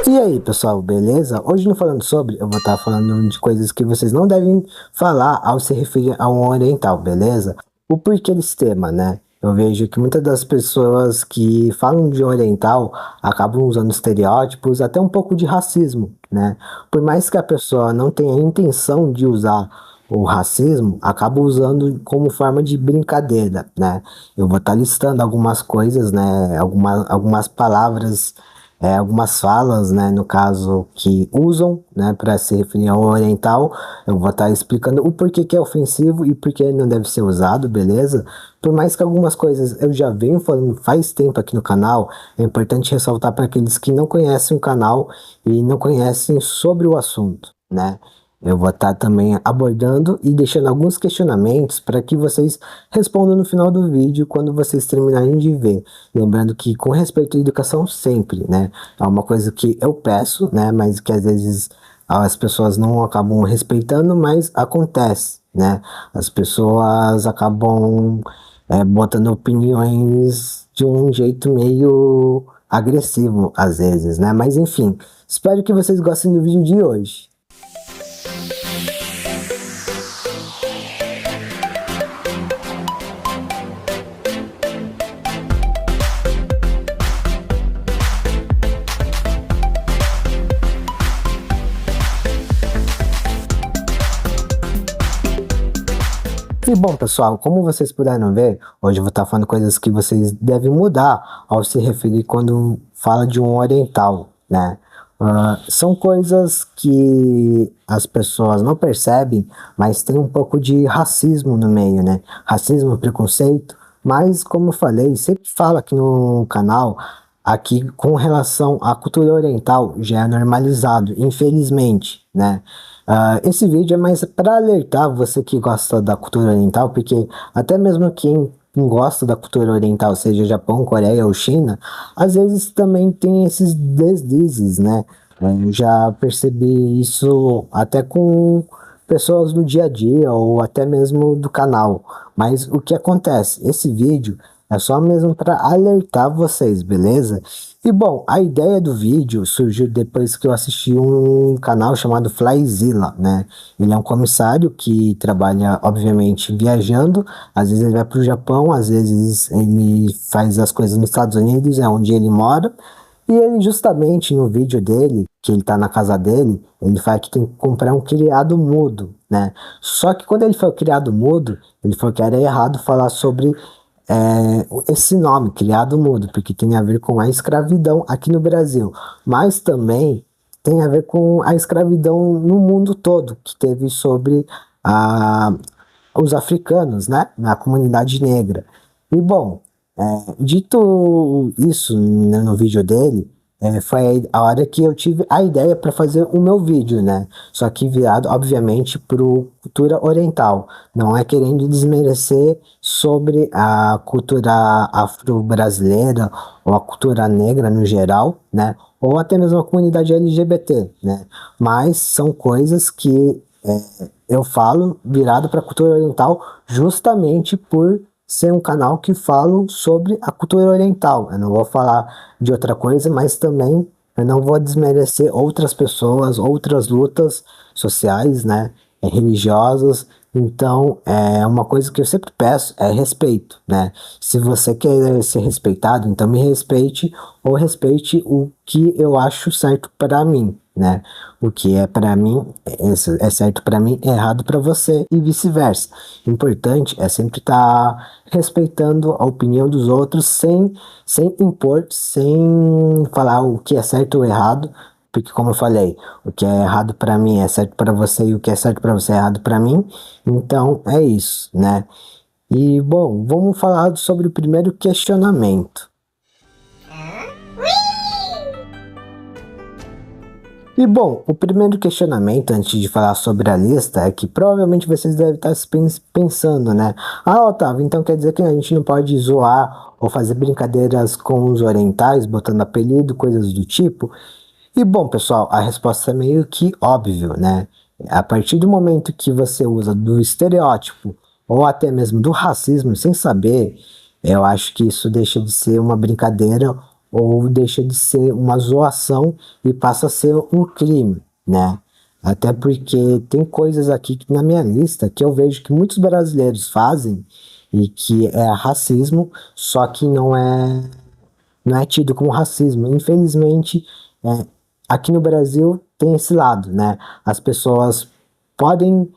E aí, pessoal, beleza? Hoje no Falando Sobre, eu vou estar falando de coisas que vocês não devem falar ao se referir a um oriental, beleza? O porquê desse tema, né? Eu vejo que muitas das pessoas que falam de oriental acabam usando estereótipos, até um pouco de racismo, né? Por mais que a pessoa não tenha a intenção de usar o racismo, acaba usando como forma de brincadeira, né? Eu vou estar listando algumas coisas, né? Algumas palavras, algumas falas, né, no caso, que usam, né, para se referir ao oriental. Eu vou estar explicando o porquê que é ofensivo e porquê não deve ser usado, beleza? Por mais que algumas coisas eu já venho falando faz tempo aqui no canal, é importante ressaltar para aqueles que não conhecem o canal e não conhecem sobre o assunto, né? Eu vou estar também abordando e deixando alguns questionamentos para que vocês respondam no final do vídeo quando vocês terminarem de ver. Lembrando que com respeito à educação sempre, né? É uma coisa que eu peço, né? Mas que às vezes as pessoas não acabam respeitando, mas acontece, né? As pessoas acabam botando opiniões de um jeito meio agressivo às vezes, né? Mas enfim, espero que vocês gostem do vídeo de hoje. E bom, pessoal, como vocês puderam ver, hoje eu vou estar falando coisas que vocês devem mudar ao se referir quando fala de um oriental, né? São coisas que as pessoas não percebem, mas tem um pouco de racismo no meio, né? Racismo, preconceito, mas como eu falei, sempre falo aqui no canal, aqui com relação à cultura oriental já é normalizado, infelizmente, né? Esse vídeo é mais para alertar você que gosta da cultura oriental, porque até mesmo quem gosta da cultura oriental, seja Japão, Coreia ou China, às vezes também tem esses deslizes, né? Eu já percebi isso até com pessoas do dia a dia ou até mesmo do canal. Mas o que acontece? Esse vídeo é só mesmo para alertar vocês, beleza? E bom, a ideia do vídeo surgiu depois que eu assisti um canal chamado Flyzilla, né? Ele é um comissário que trabalha, obviamente, viajando. Às vezes ele vai para o Japão, às vezes ele faz as coisas nos Estados Unidos, é onde ele mora. E ele justamente no vídeo dele, que ele tá na casa dele, ele fala que tem que comprar um criado mudo, né? Só que quando ele foi criado mudo, ele falou que era errado falar sobre esse nome, criado mudo, porque tem a ver com a escravidão aqui no Brasil, mas também tem a ver com a escravidão no mundo todo, que teve sobre a, os africanos, né, na comunidade negra. E bom, dito isso, né, no vídeo dele, foi a hora que eu tive a ideia para fazer o meu vídeo, né? Só que virado, obviamente, para cultura oriental. Não é querendo desmerecer sobre a cultura afro-brasileira ou a cultura negra no geral, né? Ou até mesmo a comunidade LGBT, né? Mas são coisas que eu falo virado para a cultura oriental justamente por ser um canal que fala sobre a cultura oriental. Eu não vou falar de outra coisa, mas também eu não vou desmerecer outras pessoas, outras lutas sociais, né, religiosas. Então, é uma coisa que eu sempre peço é respeito, né? Se você quer ser respeitado, então me respeite ou respeite o que eu acho certo para mim, né? O que é para mim é certo para mim, é errado para você e vice-versa. Importante é sempre estar respeitando a opinião dos outros sem impor, sem falar o que é certo ou errado, porque como eu falei, o que é errado para mim é certo para você e o que é certo para você é errado para mim. Então é isso, né? E bom, vamos falar sobre o primeiro questionamento. E bom, o primeiro questionamento antes de falar sobre a lista é que provavelmente vocês devem estar pensando, né? Ah, Otávio, então quer dizer que a gente não pode zoar ou fazer brincadeiras com os orientais, botando apelido, coisas do tipo? E bom, pessoal, a resposta é meio que óbvio, né? A partir do momento que você usa do estereótipo ou até mesmo do racismo sem saber, eu acho que isso deixa de ser uma brincadeira ou deixa de ser uma zoação e passa a ser um crime, né? Até porque tem coisas aqui na minha lista que eu vejo que muitos brasileiros fazem e que é racismo, só que não é tido como racismo. Infelizmente, é, aqui no Brasil tem esse lado, né? As pessoas podem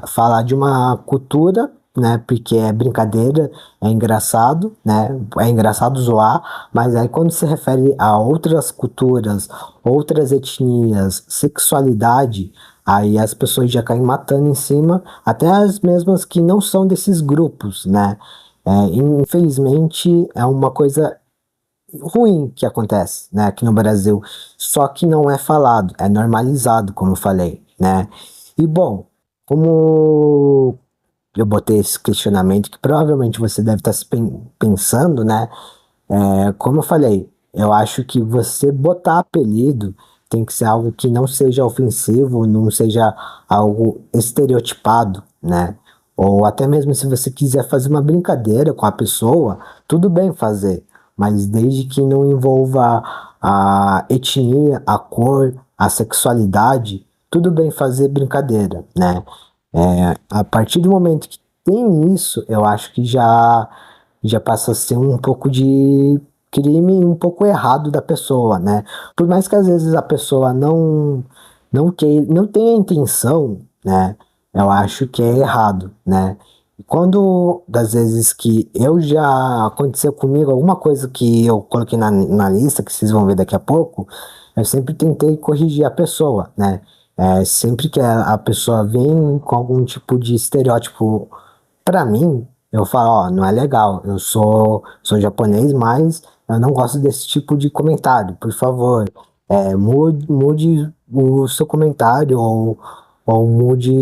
falar de uma cultura, né? Porque é brincadeira, é engraçado, né? É engraçado zoar, mas aí quando se refere a outras culturas, outras etnias, sexualidade, aí as pessoas já caem matando em cima, até as mesmas que não são desses grupos, né? Infelizmente, é uma coisa ruim que acontece, né, aqui no Brasil, só que não é falado, é normalizado, como eu falei, né? E bom, como eu botei esse questionamento que provavelmente você deve estar se pensando, né? Como eu falei, eu acho que você botar apelido tem que ser algo que não seja ofensivo, não seja algo estereotipado, né? Ou até mesmo se você quiser fazer uma brincadeira com a pessoa, tudo bem fazer, mas desde que não envolva a etnia, a cor, a sexualidade, tudo bem fazer brincadeira, né? A partir do momento que tem isso, eu acho que já passa a ser um pouco de crime um pouco errado da pessoa, né? Por mais que às vezes a pessoa não tenha intenção, né? Eu acho que é errado, né? Quando das vezes que eu já aconteceu comigo alguma coisa que eu coloquei na lista, que vocês vão ver daqui a pouco, eu sempre tentei corrigir a pessoa, né? Sempre que a pessoa vem com algum tipo de estereótipo pra mim, eu falo, ó, não é legal. Eu sou japonês, mas eu não gosto desse tipo de comentário. Por favor, mude o seu comentário ou mude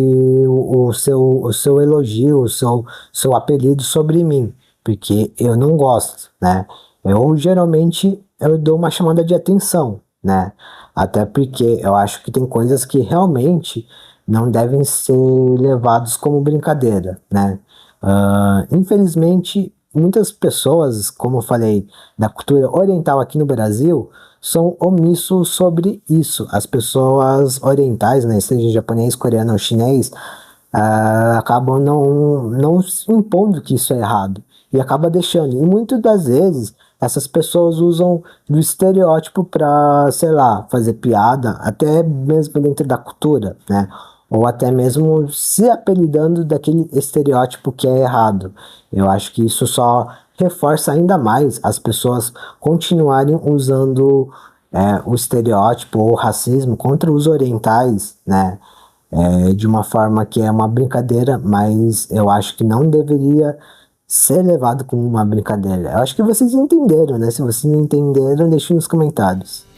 o seu elogio, o seu apelido sobre mim, porque eu não gosto, né? Eu geralmente eu dou uma chamada de atenção, né? Até porque eu acho que tem coisas que realmente não devem ser levados como brincadeira, né? Infelizmente, muitas pessoas, como eu falei, da cultura oriental aqui no Brasil, são omissos sobre isso. As pessoas orientais, né, seja japonês, coreano ou chinês, acabam não se impondo que isso é errado e acaba deixando. E muitas das vezes essas pessoas usam do estereótipo para, sei lá, fazer piada, até mesmo dentro da cultura, né? Ou até mesmo se apelidando daquele estereótipo que é errado. Eu acho que isso só reforça ainda mais as pessoas continuarem usando o estereótipo ou o racismo contra os orientais, né? De uma forma que é uma brincadeira, mas eu acho que não deveria ser levado como uma brincadeira. Eu acho que vocês entenderam, né? Se vocês não entenderam, deixem nos comentários.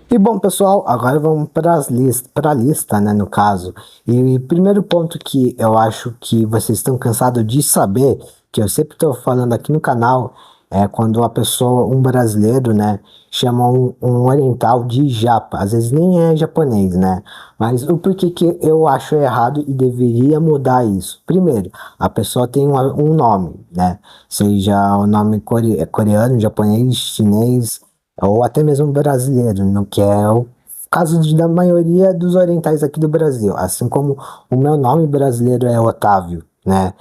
E bom, pessoal, agora vamos para a lista, né, no caso. E o primeiro ponto que eu acho que vocês estão cansados de saber, que eu sempre estou falando aqui no canal, é quando a pessoa, um brasileiro, né, chama um oriental de japa. Às vezes nem é japonês, né? Mas o porquê que eu acho errado e deveria mudar isso? Primeiro, a pessoa tem um nome, né? Seja o nome coreano, japonês, chinês ou até mesmo brasileiro, no que é o caso da maioria dos orientais aqui do Brasil, assim como o meu nome brasileiro é Otávio, né?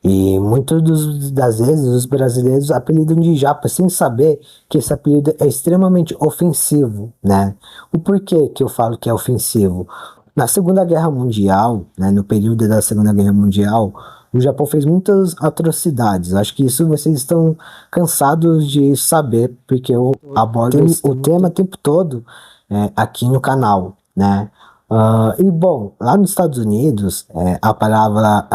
E muitas das vezes os brasileiros apelidam de japa sem saber que esse apelido é extremamente ofensivo, né? O porquê que eu falo que é ofensivo? Na Segunda Guerra Mundial, né, no período da Segunda Guerra Mundial, o Japão fez muitas atrocidades. Acho que isso vocês estão cansados de saber, porque eu abordo o tema o tempo todo aqui no canal, né? E bom, lá nos Estados Unidos, a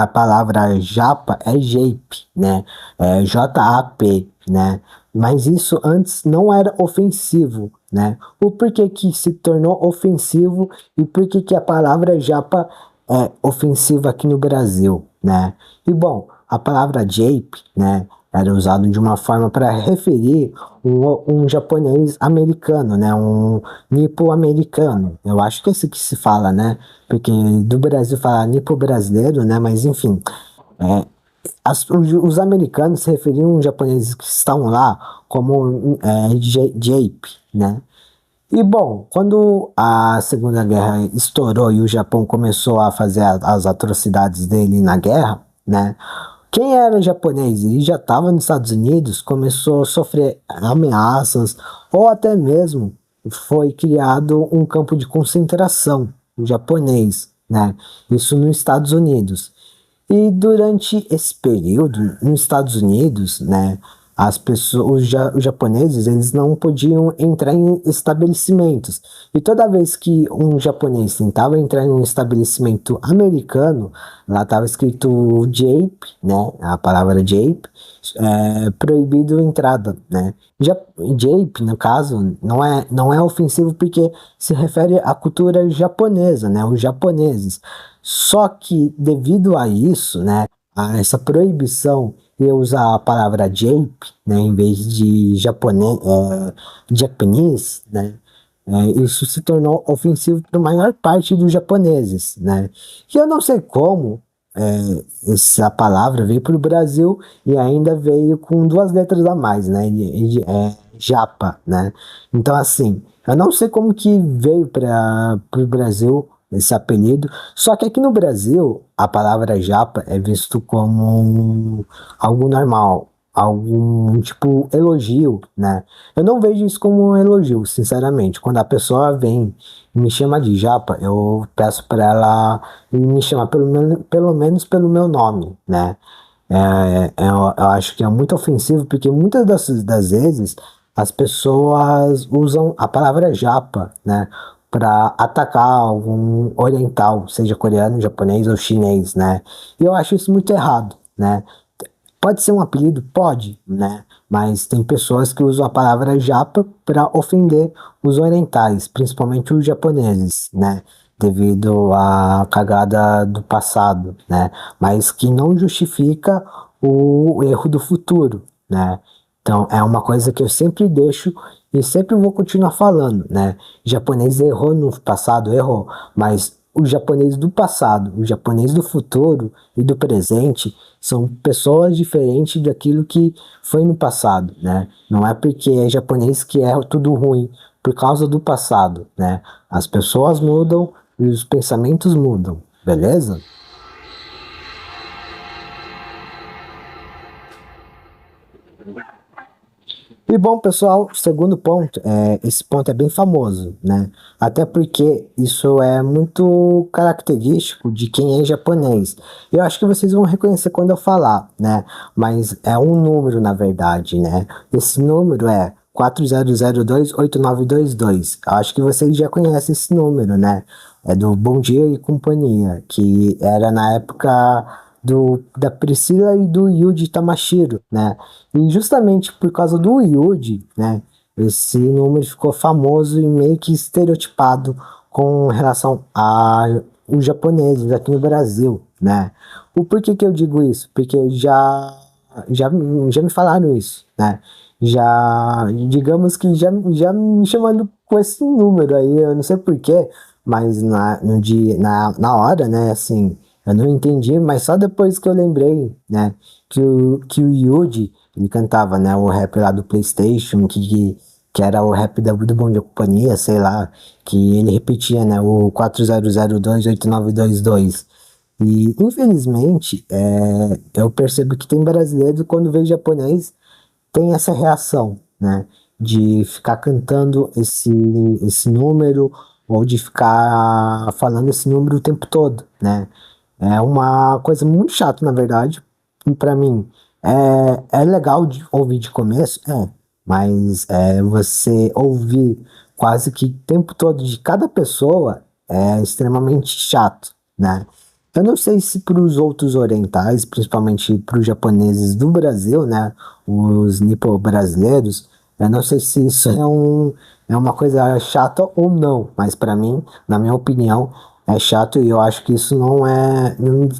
palavra japa é jape, né? J-A-P, né? Mas isso antes não era ofensivo, né? O porquê que se tornou ofensivo e porquê que a palavra japa é ofensiva aqui no Brasil, né? E bom, a palavra jape, né? Era usado de uma forma para referir um japonês americano, né? Um nipo-americano. Eu acho que é assim que se fala, né? Porque do Brasil fala nipo-brasileiro, né? Mas enfim, os americanos se referiam aos japoneses que estão lá como Jape, né? E bom, quando a Segunda Guerra estourou e o Japão começou a fazer as atrocidades dele na guerra, né? Quem era japonês e já estava nos Estados Unidos começou a sofrer ameaças ou até mesmo foi criado um campo de concentração japonês, né? Isso nos Estados Unidos. E durante esse período, nos Estados Unidos, né, as pessoas, os japoneses, eles não podiam entrar em estabelecimentos. E toda vez que um japonês tentava entrar em um estabelecimento americano, lá estava escrito Jape, né, a palavra Jape, proibido entrada, né. Ja, Jape, no caso, não é ofensivo porque se refere à cultura japonesa, né, os japoneses. Só que devido a isso, né, a essa proibição de usar a palavra Jape, né, em vez de Japanese, né, isso se tornou ofensivo para a maior parte dos japoneses, né. E eu não sei como essa palavra veio para o Brasil e ainda veio com duas letras a mais, né, japa, né. Então assim, eu não sei como que veio para o Brasil esse apelido. Só que aqui no Brasil, a palavra japa é visto como algo normal, algum tipo elogio, né? Eu não vejo isso como um elogio, sinceramente. Quando a pessoa vem e me chama de japa, eu peço para ela me chamar pelo menos pelo meu nome, né? Eu acho que é muito ofensivo porque muitas das vezes as pessoas usam a palavra japa, né, para atacar algum oriental, seja coreano, japonês ou chinês, né? E eu acho isso muito errado, né? Pode ser um apelido? Pode, né? Mas tem pessoas que usam a palavra japa para ofender os orientais, principalmente os japoneses, né? Devido à cagada do passado, né? Mas que não justifica o erro do futuro, né? Então é uma coisa que eu sempre deixo e sempre vou continuar falando, né? O japonês errou no passado, errou, mas o japonês do passado, o japonês do futuro e do presente são pessoas diferentes daquilo que foi no passado, né? Não é porque é japonês que é tudo ruim por causa do passado, né? As pessoas mudam e os pensamentos mudam, beleza? E bom, pessoal, segundo ponto, esse ponto é bem famoso, né? Até porque isso é muito característico de quem é japonês. Eu acho que vocês vão reconhecer quando eu falar, né? Mas é um número, na verdade, né? Esse número é 40028922. Eu acho que vocês já conhecem esse número, né? É do Bom Dia e Companhia, que era na época da Priscila e do Yuji Tamashiro, né? E justamente por causa do Yuji, né? Esse número ficou famoso e meio que estereotipado com relação a os japoneses aqui no Brasil, né? O porquê que eu digo isso? Porque já, já me falaram isso, né? Já, digamos que já me chamando com esse número aí, eu não sei porquê, mas no dia, na hora, né, assim, eu não entendi, mas só depois que eu lembrei, né, que o Yuji, ele cantava, né, o rap lá do PlayStation, que era o rap do Bom Dia Companhia, sei lá, que ele repetia, né, o 40028922. E, infelizmente, eu percebo que tem brasileiro, quando vê japonês, tem essa reação, né, de ficar cantando esse número, ou de ficar falando esse número o tempo todo, né. É uma coisa muito chata, na verdade. E para mim, é legal de ouvir de começo, mas você ouvir quase que o tempo todo de cada pessoa é extremamente chato, né? Eu não sei se para os outros orientais, principalmente para os japoneses do Brasil, né? Os nipo-brasileiros, eu não sei se isso é uma coisa chata ou não, mas para mim, na minha opinião, é chato e eu acho que isso não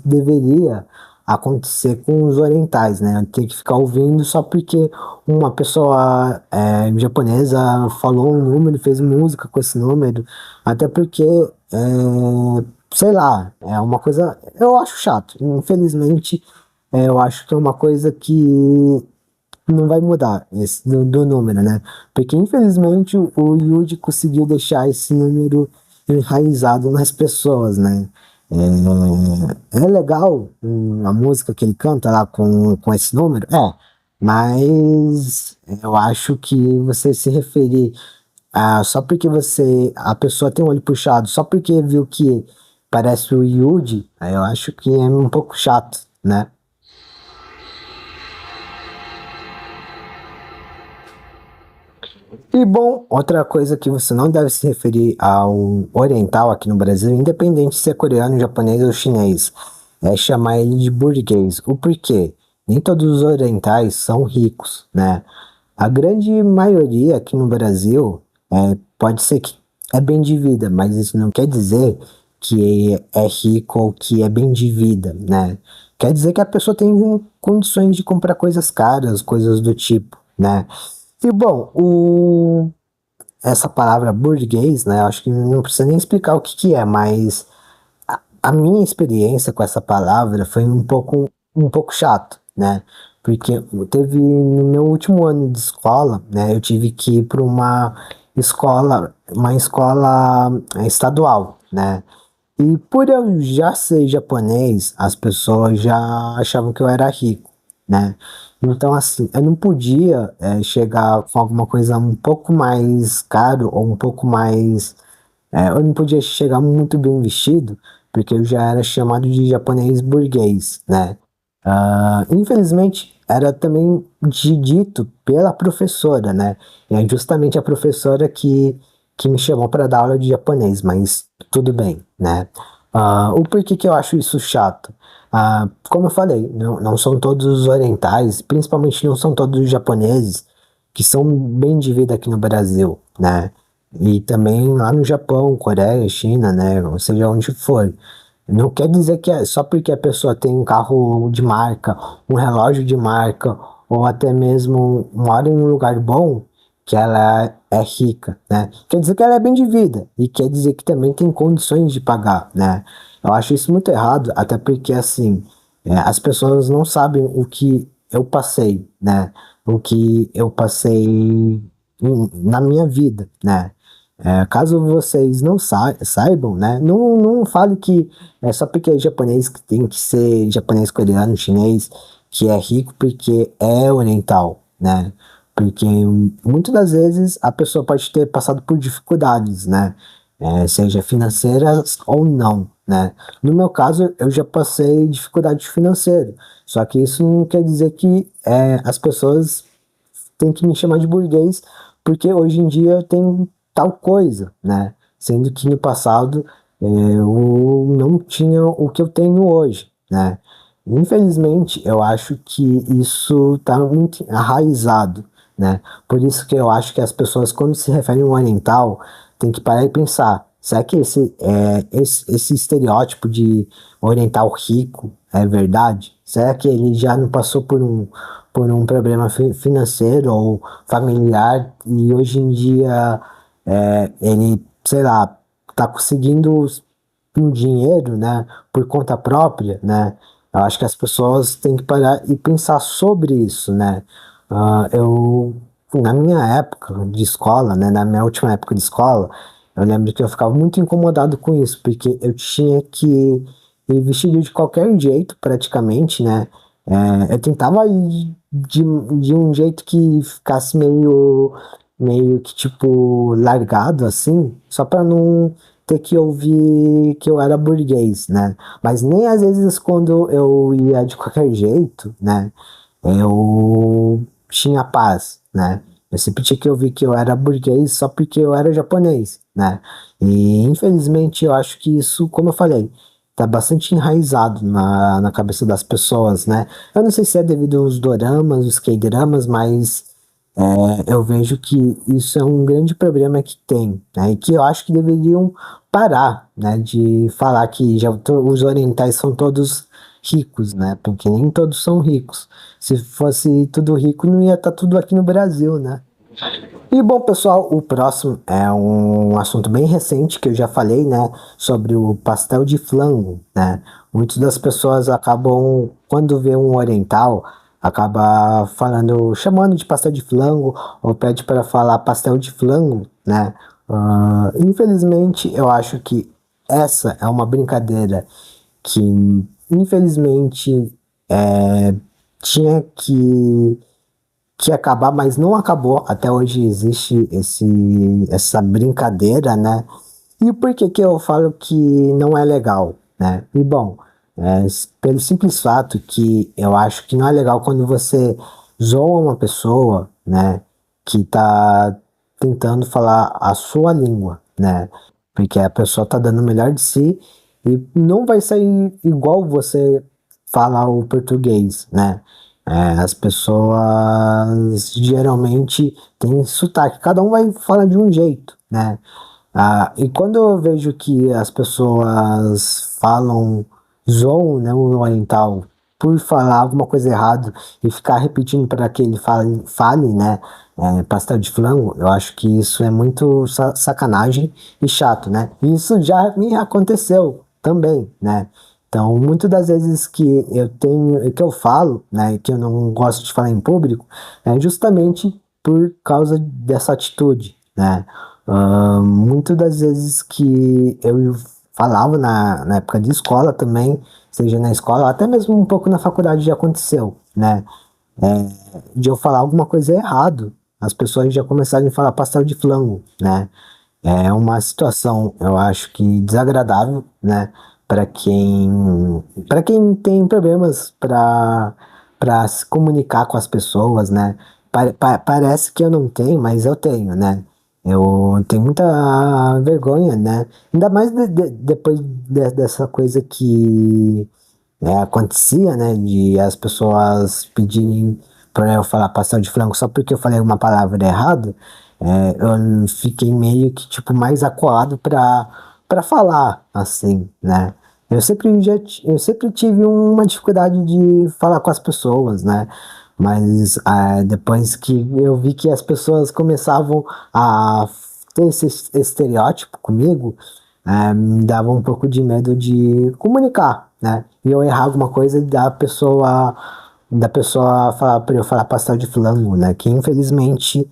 deveria acontecer com os orientais, né? Ter que ficar ouvindo só porque uma pessoa japonesa falou um número, fez música com esse número, até porque, sei lá, é uma coisa, eu acho chato. Infelizmente, eu acho que é uma coisa que não vai mudar esse do número, né? Porque infelizmente o Yuji conseguiu deixar esse número enraizado nas pessoas, né? É legal a música que ele canta lá com esse número, mas eu acho que você se referir só porque a pessoa tem o olho puxado, só porque viu que parece o Yuji, aí eu acho que é um pouco chato, né? E bom, outra coisa que você não deve se referir ao oriental aqui no Brasil, independente se é coreano, japonês ou chinês, é chamar ele de burguês. O porquê? Nem todos os orientais são ricos, né? A grande maioria aqui no Brasil pode ser que é bem de vida, mas isso não quer dizer que é rico ou que é bem de vida, né? Quer dizer que a pessoa tem condições de comprar coisas caras, coisas do tipo, né? E bom, essa palavra burguês, né? Acho que não precisa nem explicar o que que é, mas a minha experiência com essa palavra foi um pouco chato, né? Porque teve no meu último ano de escola, né? Eu tive que ir para uma escola estadual, né? E por eu já ser japonês, as pessoas já achavam que eu era rico, né? Então, assim, eu não podia chegar com alguma coisa um pouco mais caro ou um pouco mais. Eu não podia chegar muito bem vestido, porque eu já era chamado de japonês burguês, né? Infelizmente, era também dito pela professora, né? E é justamente a professora que me chamou para dar aula de japonês, mas tudo bem, né? O porquê que eu acho isso chato? Como eu falei, não são todos os orientais, principalmente não são todos os japoneses que são bem de vida aqui no Brasil, né? E também lá no Japão, Coreia, China, né? Ou seja, onde for. Não quer dizer que só porque a pessoa tem um carro de marca, um relógio de marca, ou até mesmo mora em um lugar bom, que ela é rica, né? Quer dizer que ela é bem de vida, e quer dizer que também tem condições de pagar, né? Eu acho isso muito errado, até porque, assim, as pessoas não sabem o que eu passei, né? O que eu passei na minha vida, né? Caso vocês não saibam, né? Não fale que é só porque é japonês que tem que ser japonês, coreano, chinês, que é rico porque é oriental, né? Porque muitas das vezes a pessoa pode ter passado por dificuldades, né? Seja financeiras ou não, né? No meu caso, eu já passei dificuldade financeira, só que isso não quer dizer que as pessoas tem que me chamar de burguês, porque hoje em dia eu tenho tal coisa, né? Sendo que no passado eu não tinha o que eu tenho hoje, né? Infelizmente, eu acho que isso está muito arraizado, né? Por isso que eu acho que as pessoas, quando se referem ao oriental, tem que parar e pensar, será que esse estereótipo de oriental rico é verdade? Será que ele já não passou por um problema financeiro ou familiar e hoje em dia ele, sei lá, tá conseguindo um dinheiro, né, por conta própria, né? Eu acho que as pessoas têm que parar e pensar sobre isso, né? Na minha época de escola, né, na minha última época de escola, eu lembro que eu ficava muito incomodado com isso, porque eu tinha que ir vestido de qualquer jeito, praticamente, né? Eu tentava ir de um jeito que ficasse meio que tipo largado assim, só para não ter que ouvir que eu era burguês, né? Mas nem às vezes quando eu ia de qualquer jeito, né? Eu tinha paz, né? Eu sempre tinha que ouvir que eu era burguês só porque eu era japonês, né? E infelizmente eu acho que isso, como eu falei, tá bastante enraizado na cabeça das pessoas, né? Eu não sei se é devido aos doramas, os K-dramas, mas eu vejo que isso é um grande problema que tem, né? E que eu acho que deveriam parar, né? De falar que os orientais são todos ricos, né? Porque nem todos são ricos. Se fosse tudo rico, não ia estar tudo aqui no Brasil, né? E bom, pessoal, o próximo é um assunto bem recente que eu já falei, né, sobre o pastel de flango, né? muitas das pessoas acabam, quando vê um oriental, acaba falando, chamando de pastel de flango, ou pede para falar pastel de flango, né? Infelizmente, eu acho que essa é uma brincadeira que, infelizmente, é, tinha que acabar, mas não acabou. Até hoje existe essa brincadeira, né? E por que que eu falo que não é legal, né? E bom, pelo simples fato que eu acho que não é legal quando você zoa uma pessoa, né? Que tá tentando falar a sua língua, né? Porque a pessoa tá dando o melhor de si e não vai sair igual você falar o português, né? As pessoas geralmente têm sotaque, cada um vai falar de um jeito, né? E quando eu vejo que as pessoas falam, zoam, né, o oriental por falar alguma coisa errada e ficar repetindo para que ele fale, né, pastel de flango, eu acho que isso é muito sacanagem e chato, né? E isso já me aconteceu também, né? Então, muitas das vezes que eu falo, né, que eu não gosto de falar em público, é justamente por causa dessa atitude, né? Muitas das vezes que eu falava na época de escola também, seja na escola, até mesmo um pouco na faculdade já aconteceu, né? É, de eu falar alguma coisa errado, as pessoas já começaram a falar pastel de flango, né? É uma situação, eu acho que desagradável, né? Para quem tem problemas para se comunicar com as pessoas, né? Parece que eu não tenho, mas eu tenho, né? Eu tenho muita vergonha, né? Ainda mais depois dessa coisa que acontecia, né? De as pessoas pedirem para eu falar pastel de frango só porque eu falei uma palavra errada. Eu fiquei meio que tipo mais acuado para falar assim, né? Eu sempre tive uma dificuldade de falar com as pessoas, né? Mas depois que eu vi que as pessoas começavam a ter esse estereótipo comigo, me dava um pouco de medo de comunicar, né? E eu errar alguma coisa da pessoa falar para eu falar pastel de flango, né? Que infelizmente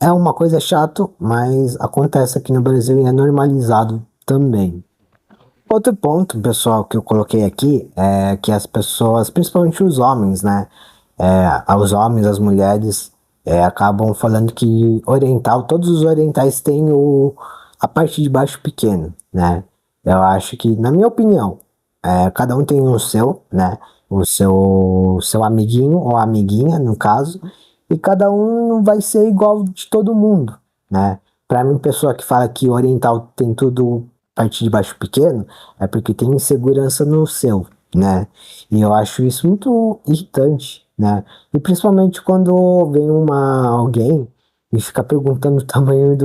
é uma coisa chata, mas acontece aqui no Brasil e é normalizado também. Outro ponto, pessoal, que eu coloquei aqui é que as pessoas, principalmente os homens, né? Os homens, as mulheres, acabam falando que oriental, todos os orientais têm a parte de baixo pequeno, né? Eu acho que, na minha opinião, cada um tem o seu, né? O seu amiguinho ou amiguinha, no caso, e cada um não vai ser igual de todo mundo, né? Para mim, pessoa que fala que oriental tem tudo parte de baixo pequeno, é porque tem insegurança no seu, né? E eu acho isso muito irritante, né? E principalmente quando vem alguém e fica perguntando o tamanho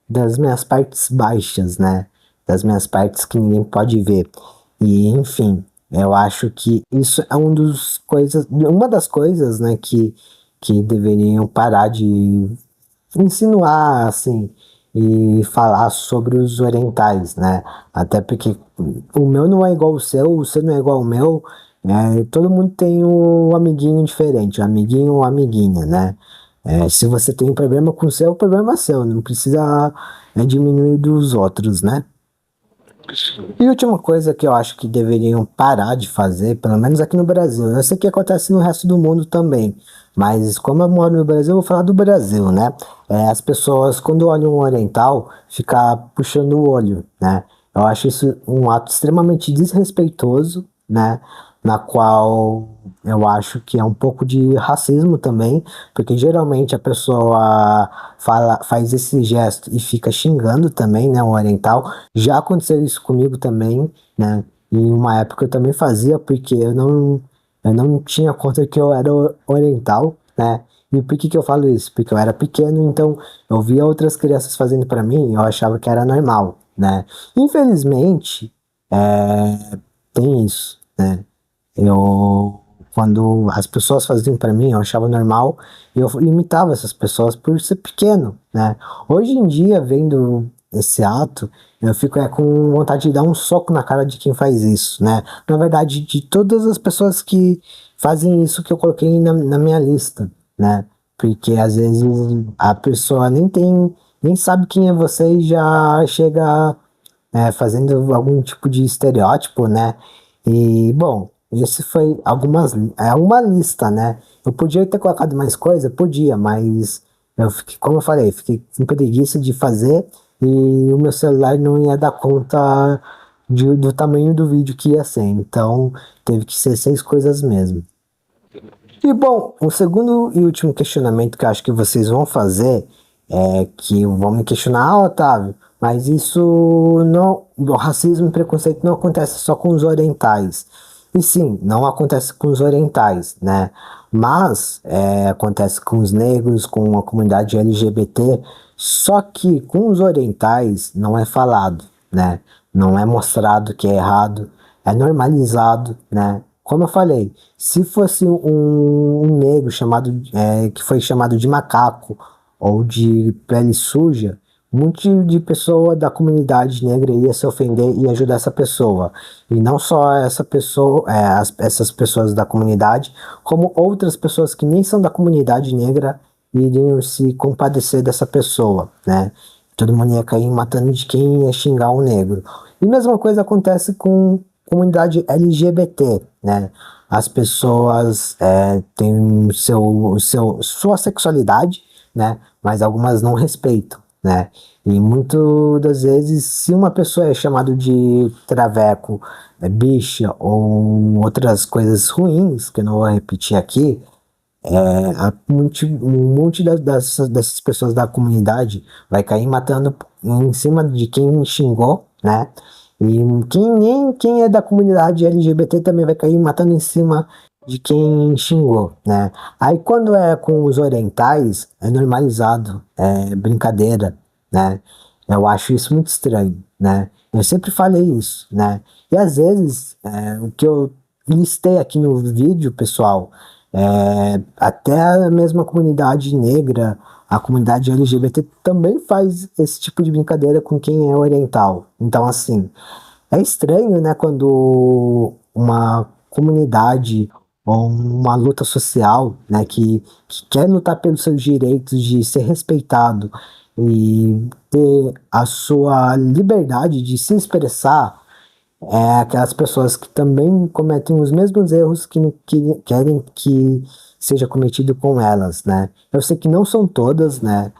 das minhas partes baixas, né? Das minhas partes que ninguém pode ver. E, enfim, eu acho que isso é uma das coisas, né, que deveriam parar de insinuar, assim, e falar sobre os orientais, né? Até porque o meu não é igual ao seu não é igual ao meu, todo mundo tem um amiguinho diferente, um amiguinho ou amiguinha, né? Se você tem um problema com o seu, o problema é seu, não precisa diminuir dos outros, né? E última coisa que eu acho que deveriam parar de fazer, pelo menos aqui no Brasil, eu sei que acontece no resto do mundo também, mas como eu moro no Brasil, eu vou falar do Brasil, né? As pessoas, quando olham um oriental, ficam puxando o olho, né? Eu acho isso um ato extremamente desrespeitoso, né? Na qual eu acho que é um pouco de racismo também, porque geralmente a pessoa faz esse gesto e fica xingando também, né? O oriental. Já aconteceu isso comigo também, né? E uma época eu também fazia, porque eu não tinha conta que eu era oriental, né? E por que que eu falo isso? Porque eu era pequeno, então eu via outras crianças fazendo para mim e eu achava que era normal, né? Infelizmente, tem isso, né? Quando as pessoas faziam para mim, eu achava normal e eu imitava essas pessoas por ser pequeno, né? Hoje em dia, vendo esse ato, eu fico com vontade de dar um soco na cara de quem faz isso, né? Na verdade, de todas as pessoas que fazem isso que eu coloquei na minha lista, né? Porque às vezes a pessoa nem sabe quem é você e já chega fazendo algum tipo de estereótipo, né? E, bom, esse foi uma lista, né? Eu podia ter colocado mais coisa? Podia, mas como eu falei, fiquei com preguiça de fazer e o meu celular não ia dar conta do tamanho do vídeo que ia ser, então teve que ser 6 coisas mesmo. E bom, o segundo e último questionamento que eu acho que vocês vão fazer é que vão me questionar, Otávio, mas isso não, o racismo e preconceito não acontece só com os orientais. E sim, não acontece com os orientais, né? Mas acontece com os negros, com a comunidade LGBT, só que com os orientais não é falado, né? Não é mostrado que é errado, é normalizado, né? Como eu falei, se fosse um negro que foi chamado de macaco ou de pele suja, muito de pessoa da comunidade negra ia se ofender e ajudar essa pessoa. E não só essa pessoa, essas pessoas da comunidade, como outras pessoas que nem são da comunidade negra iriam se compadecer dessa pessoa, né? Todo mundo ia cair matando de quem ia xingar um negro. E a mesma coisa acontece com comunidade LGBT, né? As pessoas têm sua sexualidade, né? Mas algumas não respeitam, né? E muitas das vezes, se uma pessoa é chamada de traveco, bicha ou outras coisas ruins, que eu não vou repetir aqui, um monte dessas pessoas da comunidade vai cair matando em cima de quem xingou, né? E quem é da comunidade LGBT também vai cair matando em cima de quem xingou, né? Aí quando é com os orientais, é normalizado, é brincadeira, né? Eu acho isso muito estranho, né? Eu sempre falei isso, né? E às vezes, o que eu listei aqui no vídeo, pessoal, até a mesma comunidade negra, a comunidade LGBT também faz esse tipo de brincadeira com quem é oriental. Então, assim, é estranho, né, quando uma comunidade ou uma luta social, né, que quer lutar pelos seus direitos de ser respeitado e ter a sua liberdade de se expressar, aquelas pessoas que também cometem os mesmos erros que querem que seja cometido com elas, né? Eu sei que não são todas, né,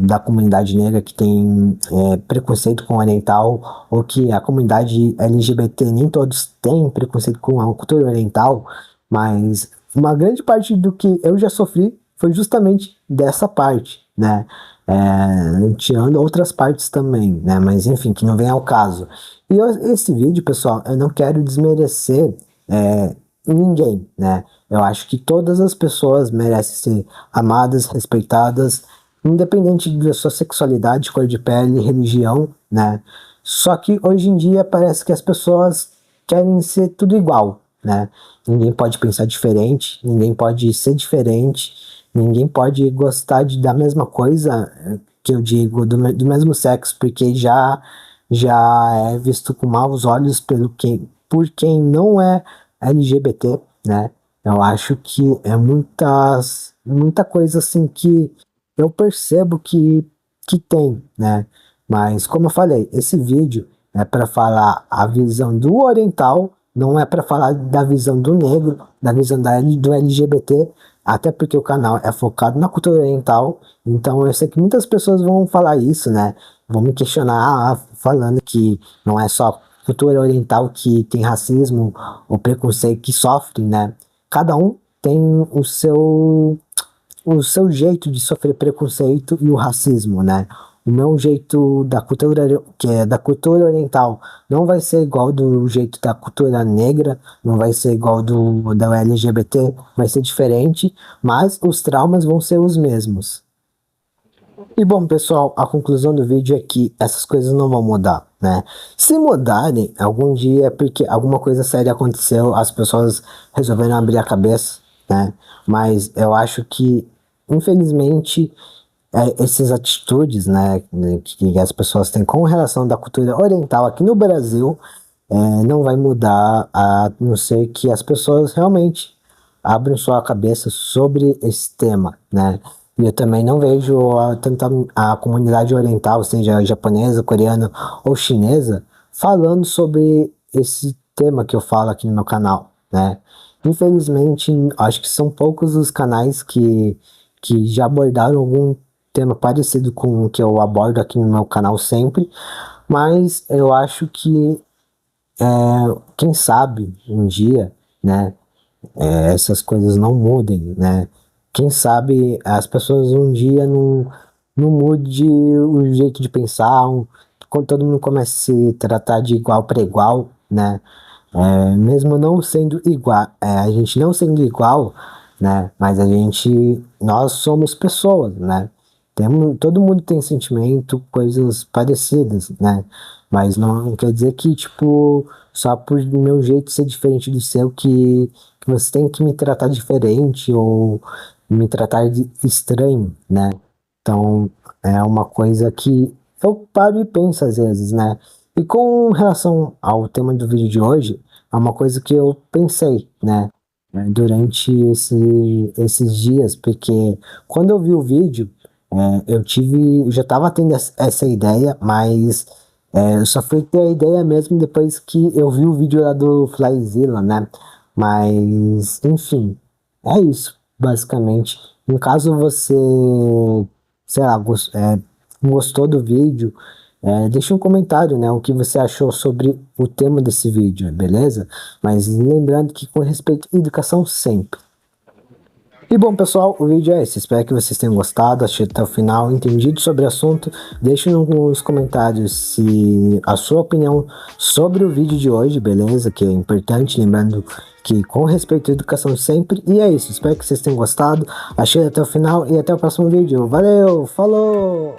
da comunidade negra que tem preconceito com o oriental, ou que a comunidade LGBT nem todos têm preconceito com a cultura oriental, mas uma grande parte do que eu já sofri foi justamente dessa parte, né? Tirando outras partes também, né? Mas enfim, que não vem ao caso. Esse vídeo, pessoal, eu não quero desmerecer ninguém, né? Eu acho que todas as pessoas merecem ser amadas, respeitadas, independente da sua sexualidade, cor de pele, religião, né? Só que hoje em dia parece que as pessoas querem ser tudo igual, né? Ninguém pode pensar diferente, ninguém pode ser diferente, ninguém pode gostar da mesma coisa, que eu digo, do mesmo sexo, porque já é visto com maus olhos por quem não é LGBT, né? Eu acho que é muita coisa assim que eu percebo que tem, né? Mas como eu falei, esse vídeo é para falar a visão do oriental, não é para falar da visão do negro, da visão do LGBT, até porque o canal é focado na cultura oriental, então eu sei que muitas pessoas vão falar isso, né? Vão me questionar, falando que não é só cultura oriental que tem racismo ou preconceito que sofre, né? Cada um tem o seu jeito de sofrer preconceito e o racismo, né? O meu jeito da cultura, que é da cultura oriental, não vai ser igual do jeito da cultura negra, não vai ser igual da LGBT, vai ser diferente, mas os traumas vão ser os mesmos. E bom, pessoal, a conclusão do vídeo é que essas coisas não vão mudar, né? Se mudarem algum dia é porque alguma coisa séria aconteceu, as pessoas resolveram abrir a cabeça, né? Mas eu acho que, infelizmente, essas atitudes, né, que as pessoas têm com relação da cultura oriental aqui no Brasil, não vai mudar a não ser que as pessoas realmente abram sua cabeça sobre esse tema, né? E eu também não vejo tanto a comunidade oriental, seja japonesa, coreana ou chinesa, falando sobre esse tema que eu falo aqui no meu canal, né? Infelizmente, acho que são poucos os canais que já abordaram algum tema parecido com o que eu abordo aqui no meu canal sempre, mas eu acho que quem sabe um dia, né, essas coisas não mudem, né? Quem sabe as pessoas um dia não mude o jeito de pensar, quando todo mundo começa a se tratar de igual para igual, né? Mesmo não sendo igual, a gente não sendo igual, né? Mas nós somos pessoas, né? Todo mundo tem sentimento, coisas parecidas, né? Mas não quer dizer que, tipo, só por meu jeito ser diferente do seu, que você tem que me tratar diferente ou me tratar de estranho, né? Então, é uma coisa que eu paro e penso às vezes, né? E com relação ao tema do vídeo de hoje, é uma coisa que eu pensei, durante esses dias, porque quando eu vi o vídeo, eu já estava tendo essa ideia, mas eu só fui ter a ideia mesmo depois que eu vi o vídeo lá do Flyzilla, né? Mas, enfim, é isso, basicamente. No caso você, sei lá, gostou do vídeo, deixa um comentário, né? O que você achou sobre o tema desse vídeo, beleza? Mas lembrando que com respeito à educação sempre. E bom, pessoal, o vídeo é esse. Espero que vocês tenham gostado, assistido até o final, entendido sobre o assunto. Deixe nos comentários se a sua opinião sobre o vídeo de hoje, beleza? Que é importante, lembrando que com respeito à educação sempre. E é isso, espero que vocês tenham gostado, assistido até o final e até o próximo vídeo. Valeu, falou!